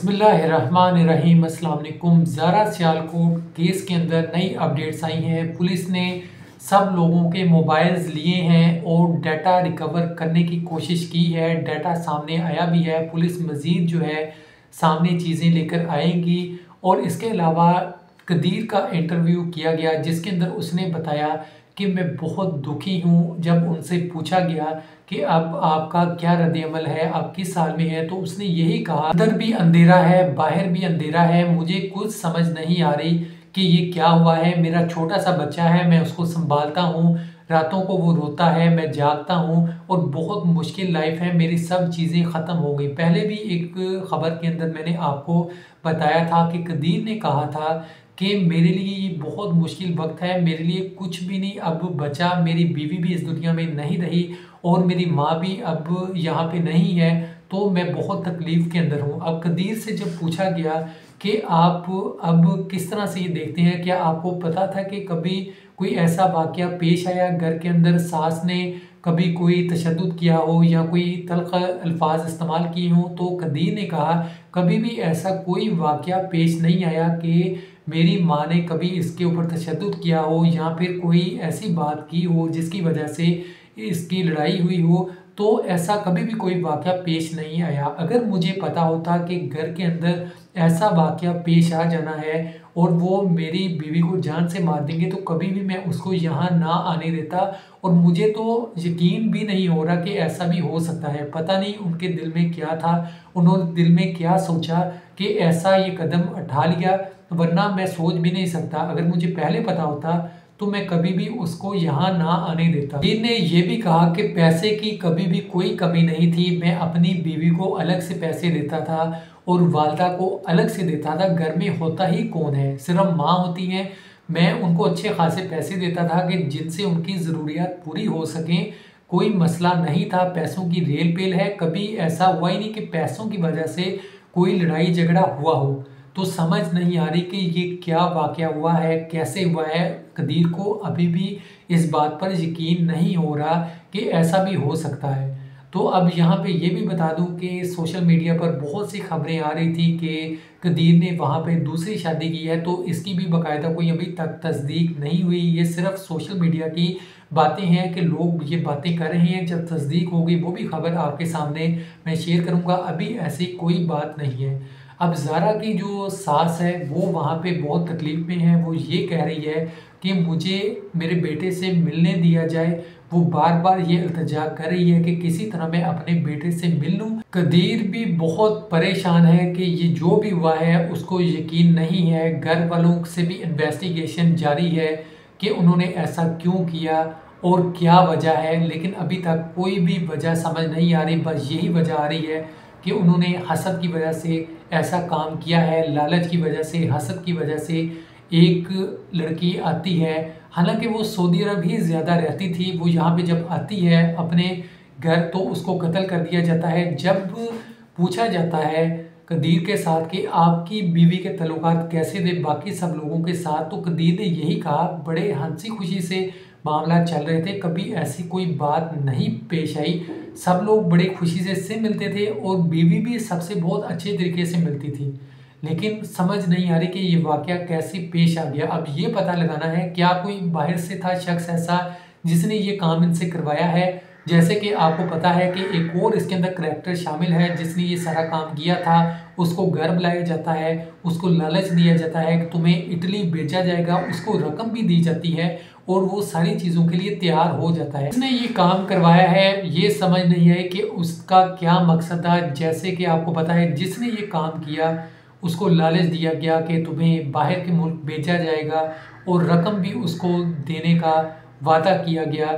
बिस्मिल्लाहिर्रहमानिर्रहीम। अस्सलाम वालेकुम। ज़ारा सियालकोट केस के अंदर नई अपडेट्स आई हैं। पुलिस ने सब लोगों के मोबाइल्स लिए हैं और डाटा रिकवर करने की कोशिश की है। डाटा सामने आया भी है। पुलिस मज़ीद जो है सामने चीज़ें लेकर आएंगी। और इसके अलावा कदीर का इंटरव्यू किया गया जिसके अंदर उसने बताया कि मैं बहुत दुखी हूँ। जब उनसे पूछा गया कि अब आपका क्या रद्द-ए-अमल है, आप किस हाल में है, तो उसने यही कहा, अंदर भी अंधेरा है, बाहर भी अंधेरा है, मुझे कुछ समझ नहीं आ रही कि ये क्या हुआ है। मेरा छोटा सा बच्चा है, मैं उसको संभालता हूँ, रातों को वो रोता है, मैं जागता हूँ और बहुत मुश्किल लाइफ है, मेरी सब चीज़ें ख़त्म हो गई। पहले भी एक ख़बर के अंदर मैंने आपको बताया था कि कदीर ने कहा था कि मेरे लिए ये बहुत मुश्किल वक्त है, मेरे लिए कुछ भी नहीं अब बचा, मेरी बीवी भी इस दुनिया में नहीं रही और मेरी माँ भी अब यहाँ पे नहीं है, तो मैं बहुत तकलीफ़ के अंदर हूँ। अब कदीर से जब पूछा गया कि आप अब किस तरह से ये देखते हैं, क्या आपको पता था कि कभी कोई ऐसा वाक़या पेश आया घर के अंदर, सास ने कभी कोई तशद्दुद किया हो या कोई तल्ख़ अल्फ़ाज़ इस्तेमाल किए हों? तो कदीर ने कहा कभी भी ऐसा कोई वाक़या पेश नहीं आया कि मेरी माँ ने कभी इसके ऊपर तशद्दुद किया हो या फिर कोई ऐसी बात की हो जिसकी वजह से इसकी लड़ाई हुई हो, तो ऐसा कभी भी कोई वाक़या पेश नहीं आया। अगर मुझे पता होता कि घर के अंदर ऐसा वाक़या पेश आ जाना है और वो मेरी बीवी को जान से मार देंगे, तो कभी भी मैं उसको यहाँ ना आने देता। और मुझे तो यकीन भी नहीं हो रहा कि ऐसा भी हो सकता है। पता नहीं उनके दिल में क्या था, उन्होंने दिल में क्या सोचा कि ऐसा ये कदम उठा लिया, वरना मैं सोच भी नहीं सकता। अगर मुझे पहले पता होता तो मैं कभी भी उसको यहाँ ना आने देता। कदीर ने ये भी कहा कि पैसे की कभी भी कोई कमी नहीं थी, मैं अपनी बीवी को अलग से पैसे देता था और वालदा को अलग से देता था। घर में होता ही कौन है, सिर्फ माँ होती हैं। मैं उनको अच्छे खासे पैसे देता था कि जिनसे उनकी ज़रूरियात पूरी हो सकें। कोई मसला नहीं था, पैसों की रेल पेल है, कभी ऐसा हुआ ही नहीं कि पैसों की वजह से कोई लड़ाई झगड़ा हुआ हो। तो समझ नहीं आ रही कि ये क्या वाक़या हुआ है, कैसे हुआ है। कदीर को अभी भी इस बात पर यकीन नहीं हो रहा कि ऐसा भी हो सकता है। तो अब यहाँ पे ये भी बता दूँ कि सोशल मीडिया पर बहुत सी खबरें आ रही थी कि कदीर ने वहाँ पे दूसरी शादी की है, तो इसकी भी बाकायदा कोई अभी तक तस्दीक नहीं हुई। ये सिर्फ सोशल मीडिया की बातें हैं कि लोग ये बातें कर रहे हैं। जब तस्दीक होगी वो भी खबर आपके सामने मैं शेयर करूँगा। अभी ऐसी कोई बात नहीं है। अब ज़ारा की जो सास है वो वहाँ पे बहुत तकलीफ़ में है। वो ये कह रही है कि मुझे मेरे बेटे से मिलने दिया जाए। वो बार-बार ये इल्तिजा कर रही है कि किसी तरह मैं अपने बेटे से मिल लूँ। कदीर भी बहुत परेशान है कि ये जो भी हुआ है उसको यकीन नहीं है। घर वालों से भी इन्वेस्टिगेशन जारी है कि उन्होंने ऐसा क्यों किया और क्या वजह है, लेकिन अभी तक कोई भी वजह समझ नहीं आ रही। बस यही वजह आ रही है कि उन्होंने हसद की वजह से ऐसा काम किया है, लालच की वजह से, हसद की वजह से। एक लड़की आती है, हालांकि वो सऊदी अरब ही ज़्यादा रहती थी, वो यहाँ पे जब आती है अपने घर तो उसको कत्ल कर दिया जाता है। जब पूछा जाता है कदीर के साथ कि आपकी बीवी के तल्लुकात कैसे थे बाकी सब लोगों के साथ, तो कदीर ने यही कहा, बड़े हंसी खुशी से मामला चल रहे थे, कभी ऐसी कोई बात नहीं पेश आई, सब लोग बड़े खुशी से मिलते थे और बीवी भी सबसे बहुत अच्छे तरीके से मिलती थी। लेकिन समझ नहीं आ रही कि ये वाक़या कैसे पेश आ गया। अब ये पता लगाना है क्या कोई बाहर से था शख्स ऐसा जिसने ये काम इनसे करवाया है। जैसे कि आपको पता है कि एक और इसके अंदर करैक्टर शामिल है जिसने ये सारा काम किया था। उसको घर बुलाया जाता है, उसको लालच दिया जाता है कि तुम्हें इटली भेजा जाएगा, उसको रकम भी दी जाती है और वो सारी चीज़ों के लिए तैयार हो जाता है। इसने ये काम करवाया है, ये समझ नहीं है कि उसका क्या मकसद था। जैसे कि आपको पता है जिसने ये काम किया उसको लालच दिया गया कि तुम्हें बाहर के मुल्क भेजा जाएगा और रकम भी उसको देने का वादा किया गया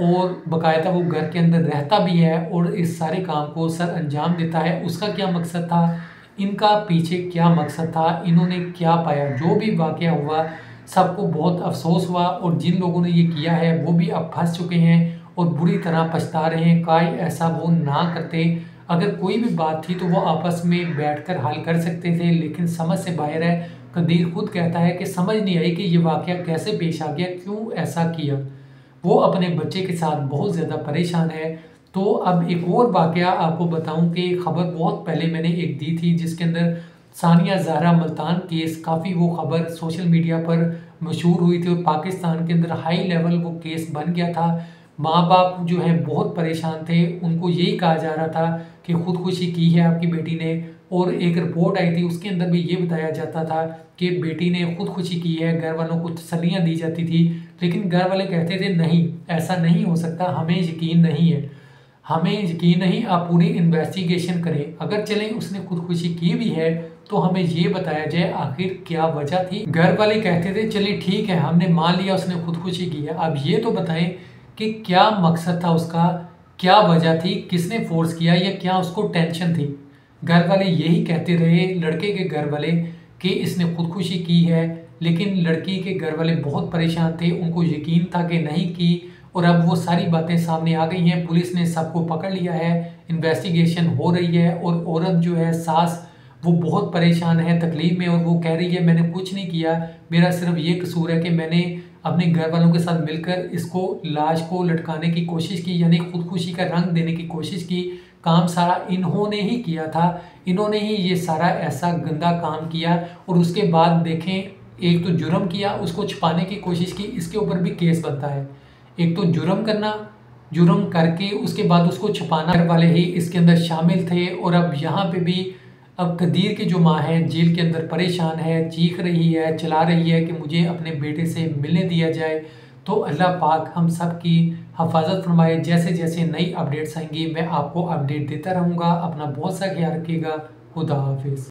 और बाकायदा वो घर के अंदर रहता भी है और इस सारे काम को सर अंजाम देता है। उसका क्या मकसद था, इनका पीछे क्या मकसद था, इन्होंने क्या पाया, जो भी वाक़या हुआ सबको बहुत अफसोस हुआ और जिन लोगों ने ये किया है वो भी अब फंस चुके हैं और बुरी तरह पछता रहे हैं। काश ऐसा वो ना करते। अगर कोई भी बात थी तो वो आपस में बैठकर हल कर सकते थे, लेकिन समझ से बाहर है। कदीर खुद कहता है कि समझ नहीं आई कि ये वाक़या कैसे पेश आ गया, क्यों ऐसा किया। वो अपने बच्चे के साथ बहुत ज़्यादा परेशान है। तो अब एक और वाक़या आपको बताऊं कि खबर बहुत पहले मैंने एक दी थी जिसके अंदर सानिया ज़हरा मुल्तान केस काफ़ी वो खबर सोशल मीडिया पर मशहूर हुई थी और पाकिस्तान के अंदर हाई लेवल वो केस बन गया था। माँ बाप जो हैं बहुत परेशान थे, उनको यही कहा जा रहा था कि खुदकुशी की है आपकी बेटी ने, और एक रिपोर्ट आई थी उसके अंदर भी ये बताया जाता था कि बेटी ने खुदकुशी की है। घर वालों को तसल्लियाँ दी जाती थी, लेकिन घर वाले कहते थे नहीं, ऐसा नहीं हो सकता, हमें यकीन नहीं है, हमें यकीन नहीं, आप पूरी इन्वेस्टिगेशन करें। अगर चलें उसने खुदकुशी की भी है तो हमें ये बताया जाए आखिर क्या वजह थी। घर वाले कहते थे चलिए ठीक है, हमने मान लिया उसने खुदकुशी की है, अब ये तो बताएं कि क्या मकसद था उसका, क्या वजह थी, किसने फोर्स किया या क्या उसको टेंशन थी। घर वाले यही कहते रहे, लड़के के घर वाले, कि इसने खुदकुशी की है, लेकिन लड़की के घर वाले बहुत परेशान थे, उनको यकीन था कि नहीं की। और अब वो सारी बातें सामने आ गई हैं, पुलिस ने सबको पकड़ लिया है, इन्वेस्टिगेशन हो रही है, और औरत जो है सास, वो बहुत परेशान है, तकलीफ में, और वो कह रही है मैंने कुछ नहीं किया, मेरा सिर्फ ये कसूर है कि मैंने अपने घर वालों के साथ मिलकर इसको, लाश को लटकाने की कोशिश की, यानी खुदकुशी का रंग देने की कोशिश की। काम सारा इन्होंने ही किया था, इन्होंने ही ये सारा ऐसा गंदा काम किया। और उसके बाद देखें, एक तो जुर्म किया, उसको छुपाने की कोशिश की, इसके ऊपर भी केस बनता है। एक तो जुर्म करना, जुर्म करके उसके बाद उसको छुपाना, घर वाले ही इसके अंदर शामिल थे। और अब यहाँ पे भी अब कदीर की जो माँ है जेल के अंदर परेशान है, चीख रही है, चिल्ला रही है कि मुझे अपने बेटे से मिलने दिया जाए। तो अल्लाह पाक हम सब की हिफाजत फरमाए। जैसे जैसे नई अपडेट्स आएंगी मैं आपको अपडेट देता रहूँगा। अपना बहुत सा ख्याल रखिएगा। खुदा हाफिज़।